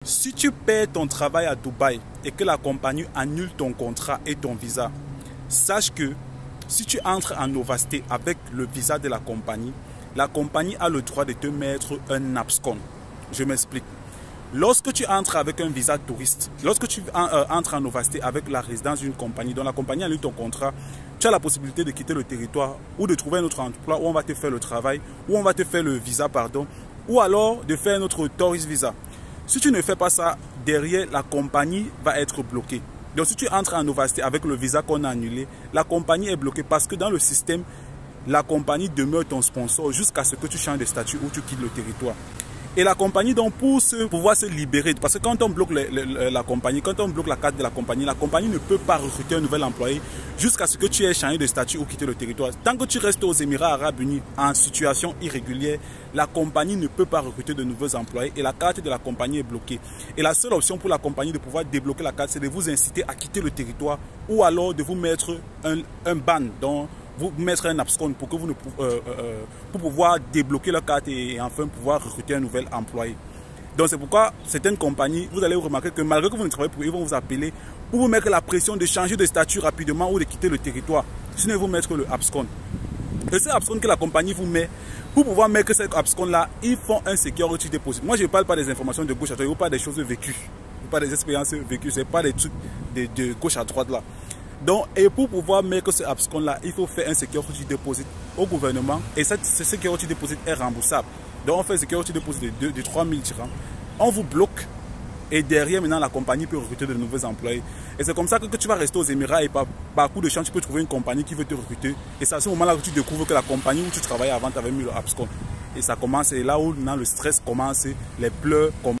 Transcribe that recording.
Si tu perds ton travail à Dubaï et que la compagnie annule ton contrat et ton visa, sache que si tu entres en Novasté avec le visa de la compagnie a le droit de te mettre un abscon. Je m'explique. Lorsque tu entres avec un visa touriste, lorsque tu entres en Novasté avec la résidence d'une compagnie, dont la compagnie annule ton contrat, tu as la possibilité de quitter le territoire ou de trouver un autre emploi où on va te faire le travail, où on va te faire le visa, pardon, ou alors de faire notre tourist visa. Si tu ne fais pas ça, derrière, la compagnie va être bloquée. Donc si tu entres en Novasté avec le visa qu'on a annulé, la compagnie est bloquée parce que dans le système, la compagnie demeure ton sponsor jusqu'à ce que tu changes de statut ou tu quittes le territoire. Et la compagnie, donc, pour pouvoir se libérer, parce que quand on bloque la compagnie, quand on bloque la carte de la compagnie ne peut pas recruter un nouvel employé jusqu'à ce que tu aies changé de statut ou quitté le territoire. Tant que tu restes aux Émirats Arabes Unis en situation irrégulière, la compagnie ne peut pas recruter de nouveaux employés et la carte de la compagnie est bloquée. Et la seule option pour la compagnie de pouvoir débloquer la carte, c'est de vous inciter à quitter le territoire ou alors de vous mettre un ban, donc vous mettre un abscon pour que vous pour pouvoir débloquer la carte et enfin pouvoir recruter un nouvel employé. Donc c'est pourquoi certaines compagnies, vous allez remarquer que malgré que vous ne travaillez pour eux, ils vont vous appeler pour vous mettre la pression de changer de statut rapidement ou de quitter le territoire, sinon vous mettre le abscon. Et ce abscon que la compagnie vous met, pour pouvoir mettre cet abscon-là, ils font un security deposit. Moi, je ne parle pas des informations de gauche à droite, je ne parle pas des choses vécues, je ne parle pas des expériences vécues, ce n'est pas des trucs de gauche à droite là. Donc, et pour pouvoir mettre ce abscon-là, il faut faire un security deposit au gouvernement et ce security deposit est remboursable. Donc, on fait un security deposit de 3000 dirhams. On vous bloque et derrière, maintenant, la compagnie peut recruter de nouveaux employés. Et c'est comme ça que tu vas rester aux Émirats et par coup de chance, tu peux trouver une compagnie qui veut te recruter. Et c'est à ce moment-là que tu découvres que la compagnie où tu travaillais avant t'avait mis le abscon. Et ça commence, et là où maintenant, le stress commence, les pleurs commencent.